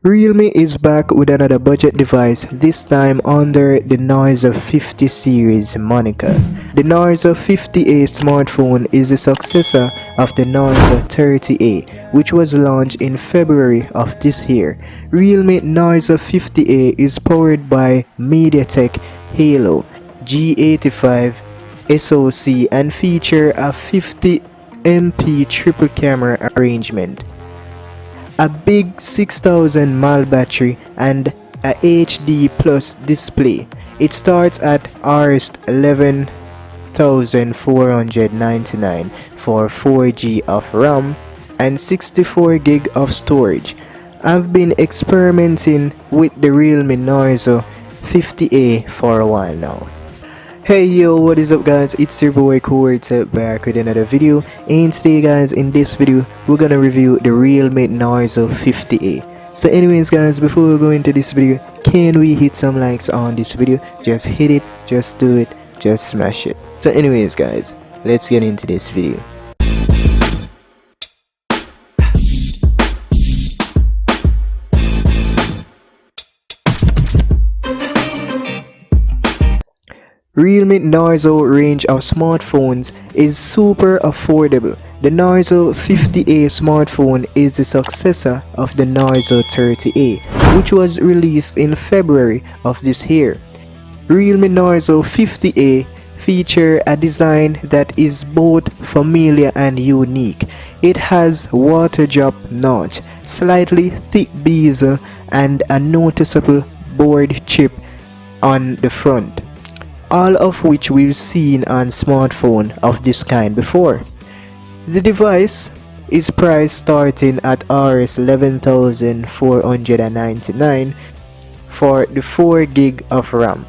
Realme is back with another budget device, this time under the Narzo 50 series moniker. The Narzo 50A smartphone is the successor of the Narzo 30A, which was launched in February of this year. Realme Narzo 50A is powered by MediaTek Helio G85 SoC and feature a 50MP triple camera arrangement, a big 6000 mAh battery, and a HD plus display. It starts at Rs 11,499 for 4G of RAM and 64GB of storage. I've been experimenting with the Realme Narzo 50A for a while now. Hey yo, what is up guys, it's your boy Quartz back with another video, and today guys, in this video we're gonna review the Realme Narzo 50A. So anyways guys, before we go into this video, can we hit some likes on this video? Just hit it, just do it, just smash it. So anyways guys, let's get into this video. Realme Narzo range of smartphones is super affordable. The Narzo 50A smartphone is the successor of the Narzo 30A, which was released in February of this year. Realme Narzo 50A feature a design that is both familiar and unique. It has waterdrop notch, slightly thick bezel, and a noticeable board chip on the front, all of which we've seen on smartphone of this kind before. The device is priced starting at Rs 11,499 for the 4GB of RAM.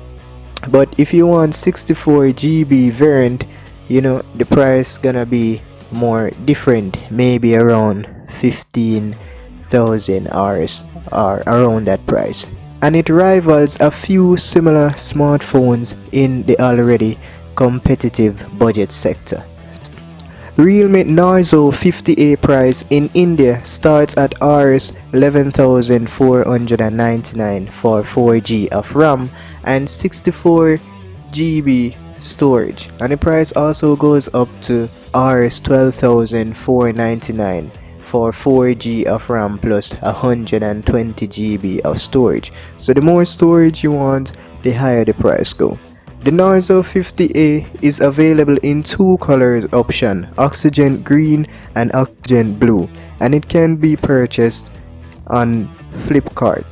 But if you want 64GB variant, you know, the price gonna be more different, maybe around 15,000 Rs or around that price. And it rivals a few similar smartphones in the already competitive budget sector. Realme Narzo 50A price in India starts at Rs 11,499 for 4G of RAM and 64GB storage, and the price also goes up to Rs 12,499 for 4G of RAM plus 120GB of storage. So the more storage you want, the higher the price go. The Narzo 50A is available in two colors option, oxygen green and oxygen blue, and it can be purchased on Flipkart.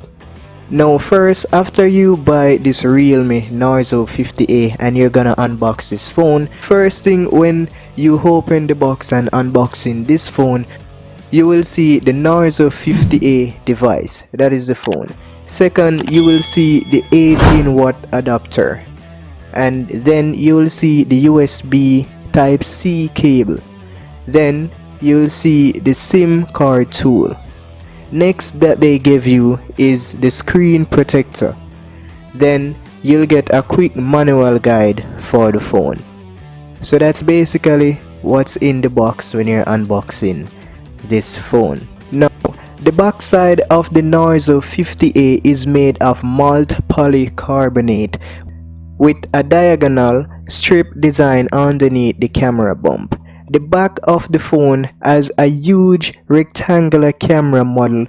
Now first, after you buy this Realme Narzo 50A and you're gonna unbox this phone, first thing when you open the box and unboxing this phone, you will see the Narzo 50A device, that is the phone. Second, you will see the 18-watt adapter, and then you will see the USB Type-C cable. Then you will see the SIM card tool. Next that they give you is the screen protector. Then you'll get a quick manual guide for the phone. So that's basically what's in the box when you're unboxing this phone. Now, the backside of the Narzo 50A is made of malt polycarbonate with a diagonal strip design underneath the camera bump. The back of the phone has a huge rectangular camera model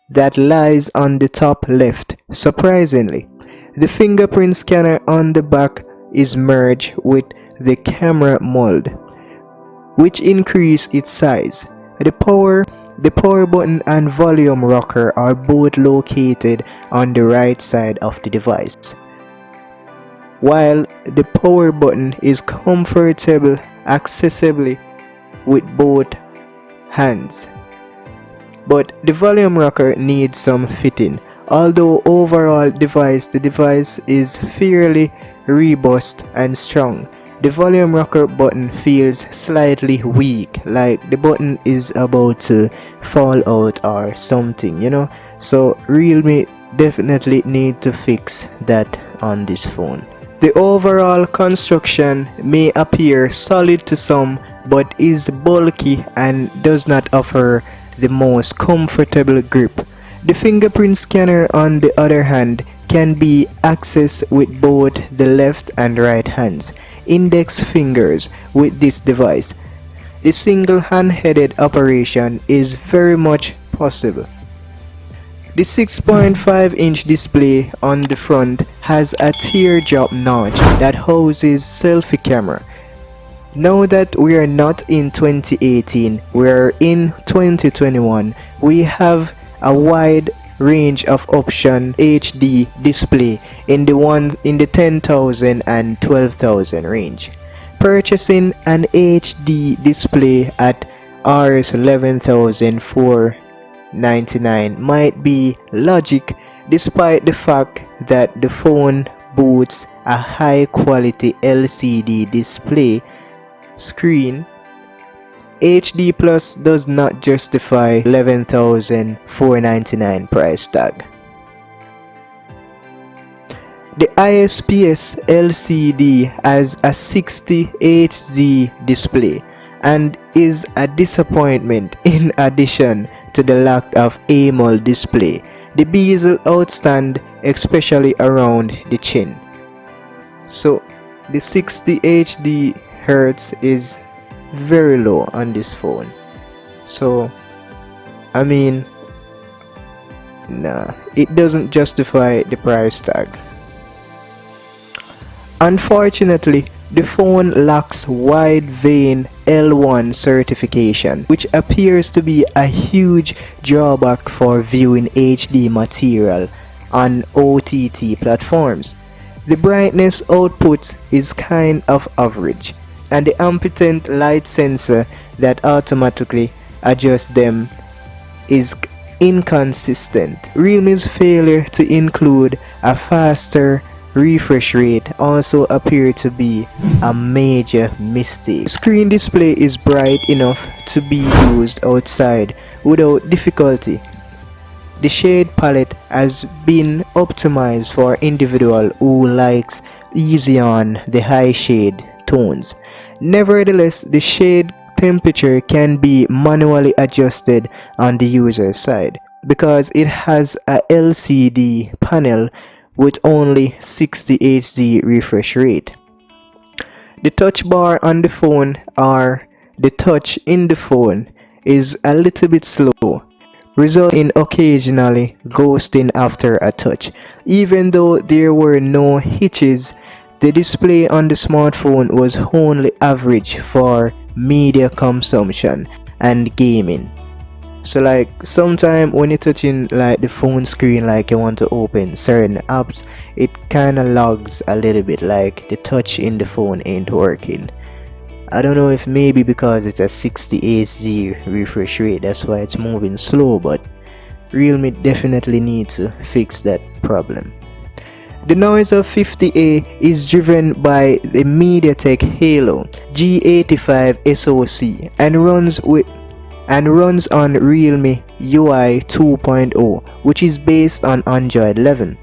that lies on the top left. Surprisingly, the fingerprint scanner on the back is merged with the camera mold, which increase its size. The power button and volume rocker are both located on the right side of the device, while the power button is comfortable accessible with both hands. But the volume rocker needs some fitting. Although overall the device is fairly robust and strong, the volume rocker button feels slightly weak, like the button is about to fall out or something, you know. So Realme definitely need to fix that on this phone. The overall construction may appear solid to some, but is bulky and does not offer the most comfortable grip. The fingerprint scanner, on the other hand, can be accessed with both the left and right hands, index fingers with this device. The single hand-headed operation is very much possible. The 6.5-inch display on the front has a teardrop notch that houses selfie camera. Now that we are not in 2018, we are in 2021, we have a wide range of option HD display in the 10,000 and 12,000 range. Purchasing an HD display at Rs 11,499 might be logic, despite the fact that the phone boasts a high quality LCD display screen. HD Plus does not justify 11,499 price tag. The ISPS LCD has a 60 Hz display and is a disappointment in addition to the lack of AMOLED display. The bezel outstand, especially around the chin. So the 60 HD Hertz is very low on this phone. So I mean, nah, it doesn't justify the price tag. Unfortunately, the phone lacks wide vein L1 certification, which appears to be a huge drawback for viewing HD material on OTT platforms. The brightness output is kind of average, and the ambient light sensor that automatically adjusts them is inconsistent. Realme's failure to include a faster refresh rate also appears to be a major mistake. The screen display is bright enough to be used outside without difficulty. The shade palette has been optimized for individual who likes easy on the high shade tones. Nevertheless, the shade temperature can be manually adjusted on the user's side because it has a LCD panel with only 60 Hz refresh rate. The touch bar on the phone, or the touch in the phone, is a little bit slow, resulting in occasionally ghosting after a touch. Even though there were no hitches, the display on the smartphone was only average for media consumption and gaming. So like sometime when you're touching like the phone screen, like you want to open certain apps, it kinda lags a little bit, like the touch in the phone ain't working. I don't know if maybe because it's a 60 Hz refresh rate, that's why it's moving slow, but Realme definitely need to fix that problem. The Narzo 50A is driven by the MediaTek Helio G85 SoC and runs on Realme UI 2.0, which is based on Android 11.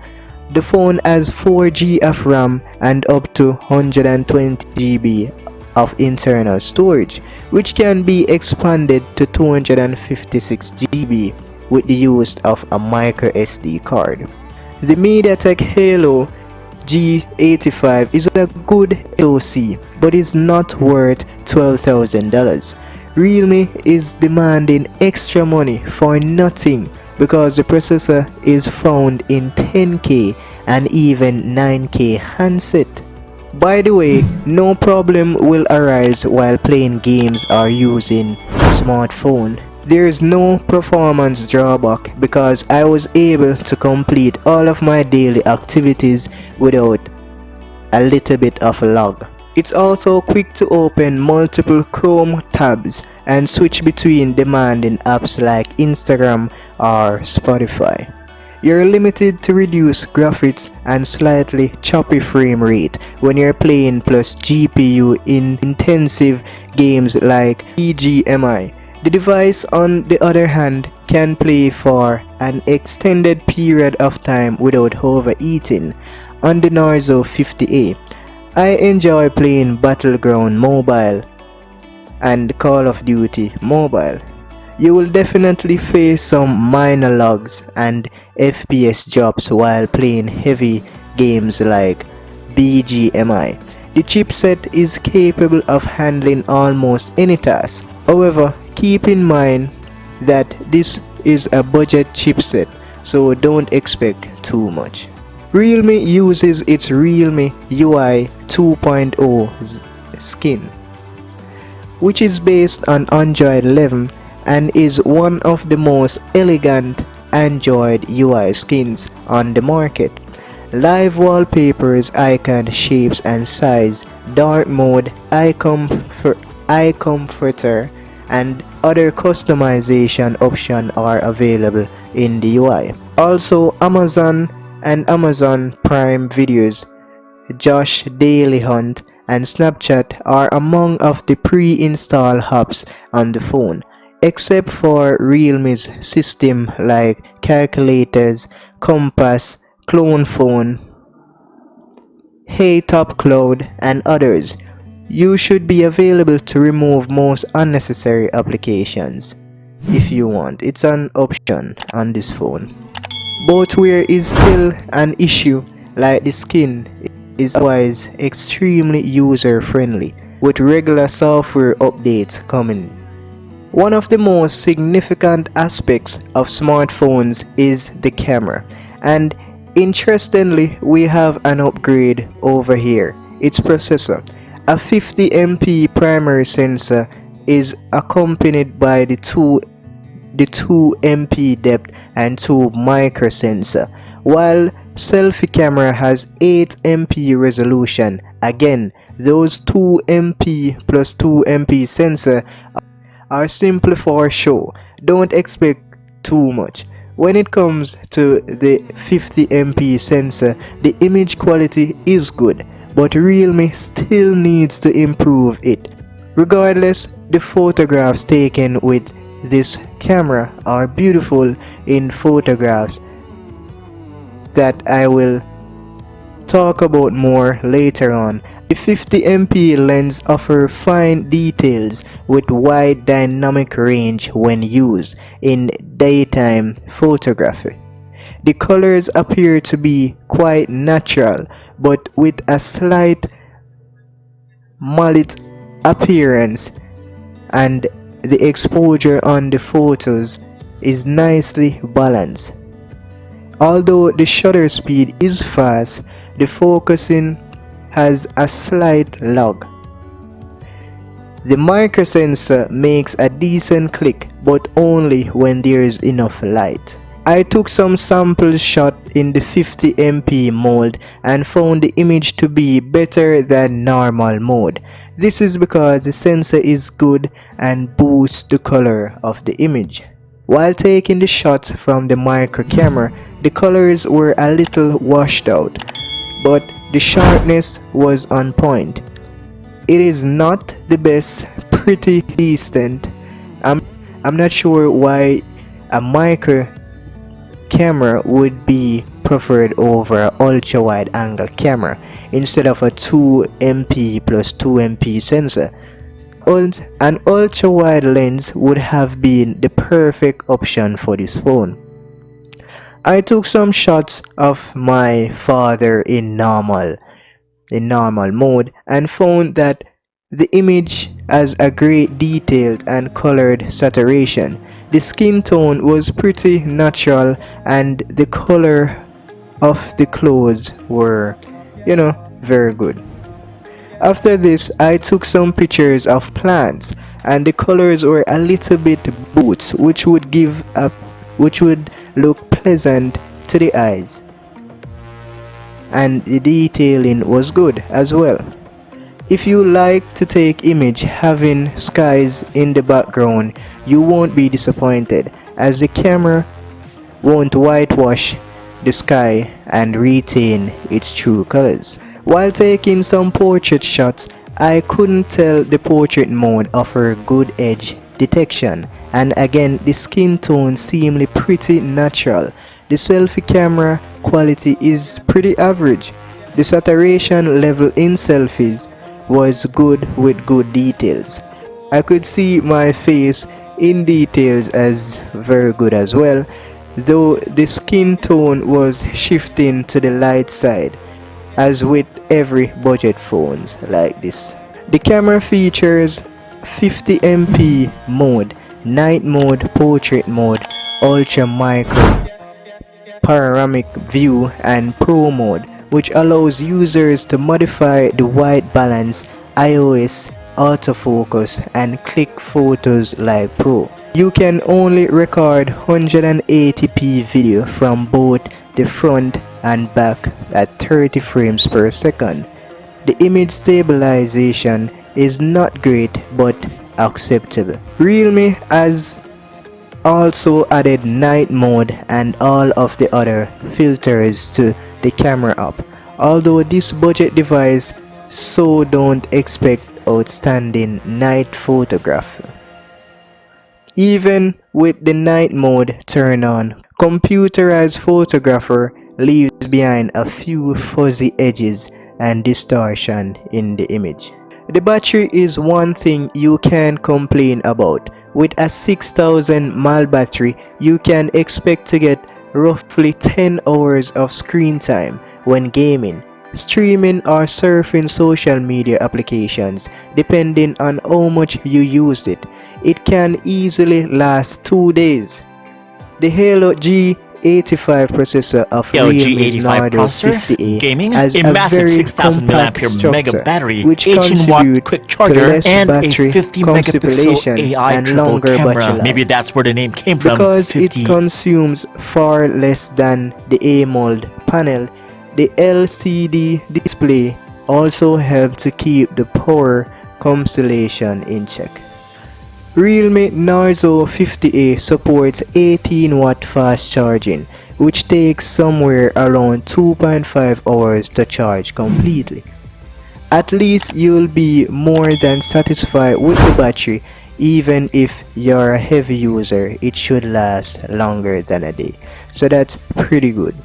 The phone has 4GB of RAM and up to 120GB of internal storage, which can be expanded to 256GB with the use of a micro SD card. The MediaTek Helio G85 is a good SoC, but is not worth $12,000. Realme is demanding extra money for nothing because the processor is found in 10K and even 9K handset. By the way, no problem will arise while playing games or using a smartphone. There is no performance drawback because I was able to complete all of my daily activities without a little bit of lag. It's also quick to open multiple Chrome tabs and switch between demanding apps like Instagram or Spotify. You're limited to reduce graphics and slightly choppy frame rate when you're playing plus GPU in intensive games like BGMI. The device, on the other hand, can play for an extended period of time without overheating. On the Narzo 50A, I enjoy playing Battleground Mobile and Call of Duty Mobile. You will definitely face some minor lags and FPS drops while playing heavy games like BGMI. The chipset is capable of handling almost any task. However, keep in mind that this is a budget chipset, so don't expect too much. Realme uses its Realme UI 2.0 skin, which is based on Android 11 and is one of the most elegant Android UI skins on the market. Live wallpapers, icon shapes and size, dark mode, eye comforter, and other customization options are available in the UI. Also, Amazon and Amazon Prime Videos, Josh Daily Hunt, and Snapchat are among of the pre-installed apps on the phone, except for Realme's system like calculators, compass, clone phone, Hey Top Cloud, and others. You should be available to remove most unnecessary applications if you want. It's an option on this phone. Bloatware is still an issue, like the skin is otherwise extremely user friendly with regular software updates coming. One of the most significant aspects of smartphones is the camera, and interestingly we have an upgrade over here. Its processor, a 50 MP primary sensor, is accompanied by the 2 MP depth and 2 micro sensor, while selfie camera has 8 MP resolution. Again, those 2 MP plus 2 MP sensor are simply for show. Don't expect too much. When it comes to the 50 MP sensor, the image quality is good, but Realme still needs to improve it. Regardless, the photographs taken with this camera are beautiful in photographs that I will talk about more later on. The 50 MP lens offers fine details with wide dynamic range when used in daytime photography. The colors appear to be quite natural, but with a slight mullet appearance, and the exposure on the photos is nicely balanced. Although the shutter speed is fast, the focusing has a slight lag. The micro sensor makes a decent click, but only when there is enough light. I took some sample shot in the 50 MP mode and found the image to be better than normal mode. This is because the sensor is good and boosts the color of the image. While taking the shot from the micro camera, the colors were a little washed out, but the sharpness was on point. It is not the best, pretty decent. I'm not sure why a micro camera would be preferred over an ultra wide angle camera instead of a 2 MP plus 2 MP sensor. An ultra wide lens would have been the perfect option for this phone. I took some shots of my father in normal mode and found that the image has a great detailed and colored saturation. The skin tone was pretty natural and the color of the clothes were, very good. After this, I took some pictures of plants and the colors were a little bit boots, which would look pleasant to the eyes, and the detailing was good as well. If you like to take image having skies in the background, you won't be disappointed, as the camera won't whitewash the sky and retain its true colors. While taking some portrait shots, I couldn't tell the portrait mode offer good edge detection, and again the skin tone seemed pretty natural. The selfie camera quality is pretty average. The saturation level in selfies was good with good details. I could see my face in details as very good as well, though the skin tone was shifting to the light side, as with every budget phones like this. The camera features 50MP mode, night mode, portrait mode, ultra micro, panoramic view and pro mode, which allows users to modify the white balance, iOS, autofocus and click photos like pro. You can only record 180p video from both the front and back at 30 frames per second. The image stabilization is not great but acceptable. Realme has also added night mode and all of the other filters to the camera app. Although this budget device, so don't expect outstanding night photography. Even with the night mode turned on, computerized photographer leaves behind a few fuzzy edges and distortion in the image. The battery is one thing you can complain about. With a 6000 mAh battery, you can expect to get roughly 10 hours of screen time when gaming, streaming or surfing social media applications. Depending on how much you used it, it can easily last 2 days. The Helio G85 processor of Realme Narzo 50A gaming, has a a massive very 6000 compact mAh structure, mega battery, which 18-watt contribute quick to charger, less and a battery 50 megapixel consumption AI and triple longer camera. battery life. Maybe that's where the name came from. Because 50. it consumes far less than the AMOLED panel, the LCD display also helps to keep the power consumption in check. Realme Narzo 50A supports 18-watt fast charging, which takes somewhere around 2.5 hours to charge completely. At least you'll be more than satisfied with the battery. Even if you're a heavy user, it should last longer than a day, so that's pretty good.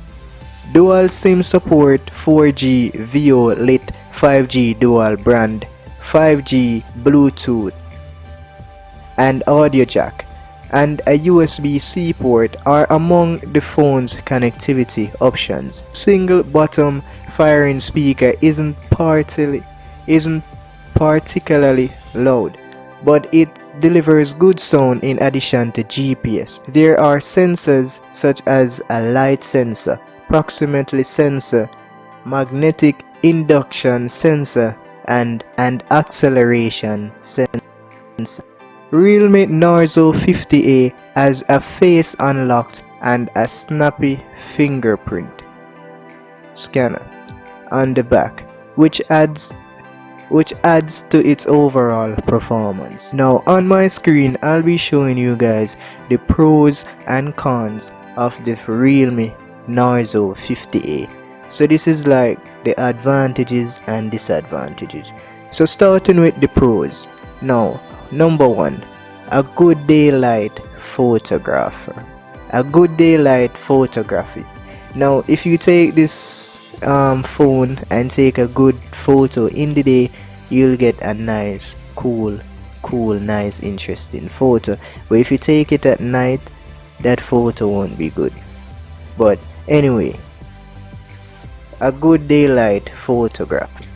Dual SIM support, 4G VO Lit, 5G dual band, 5G Bluetooth and audio jack, and a USB-C port are among the phone's connectivity options. Single bottom firing speaker isn't particularly loud, but it delivers good sound in addition to GPS. There are sensors such as a light sensor, proximity sensor, magnetic induction sensor, and an acceleration sensor. Realme Narzo 50A has a face unlocked and a snappy fingerprint scanner on the back, which adds to its overall performance. Now on my screen, I'll be showing you guys the pros and cons of the Realme Narzo 50A. So this is like the advantages and disadvantages. So starting with the pros. Now, number one, a good daylight photographer. A good daylight photography. Now, if you take this phone and take a good photo in the day, you'll get a nice, cool, nice, interesting photo. But if you take it at night, that photo won't be good. But anyway, a good daylight photography.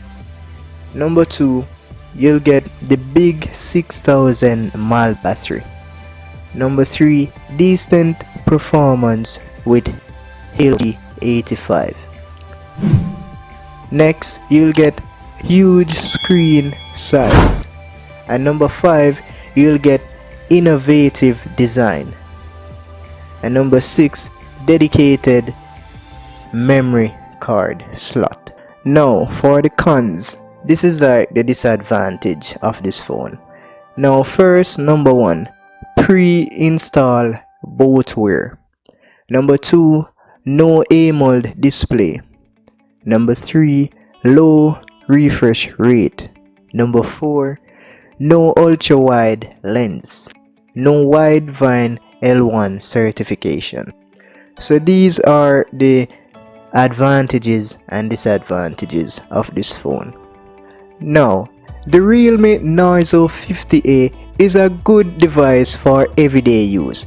Number two, you'll get the big 6000 mAh battery. Number three, decent performance with Helio G85. Next, you'll get huge screen size. And number five, you'll get innovative design. And number six, dedicated memory card slot. Now for the cons. This is like the disadvantage of this phone. Now first, number one, pre-install bloatware. Number two, no AMOLED display. Number three, low refresh rate. Number four, no ultra wide lens. No Widevine L1 certification. So these are the advantages and disadvantages of this phone. Now, the Realme Narzo 50A is a good device for everyday use,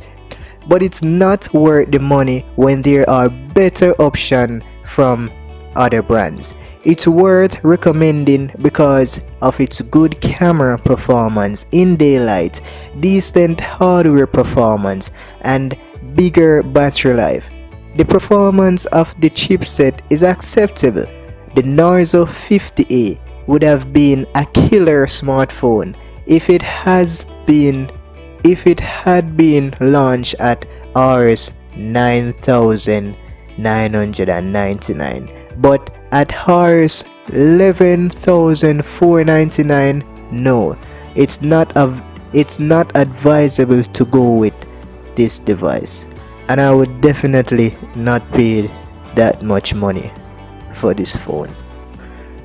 but it's not worth the money when there are better options from other brands. It's worth recommending because of its good camera performance in daylight, decent hardware performance, and bigger battery life. The performance of the chipset is acceptable. The Narzo 50A would have been a killer smartphone if it had been launched at Rs 9,999, but at Rs 11,499, no, it's not advisable to go with this device, and I would definitely not pay that much money for this phone.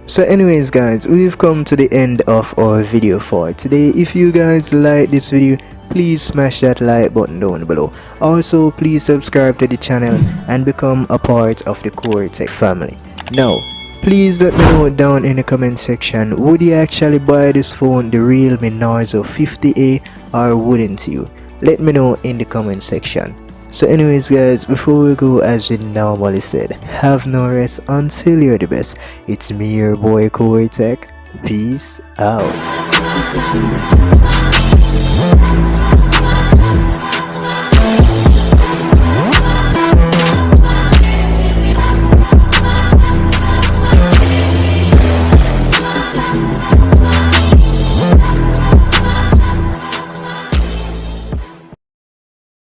So anyways guys, we've come to the end of our video for today. If you guys like this video, please smash that like button down below. Also, please subscribe to the channel and become a part of the Core Tech family. Now, please let me know down in the comment section, would you actually buy this phone, the Realme Narzo 50A, or wouldn't you? Let me know in the comment section. So anyways guys, before we go, as we normally said, have no rest until you're the best. It's me, your boy Core Tech. Peace out.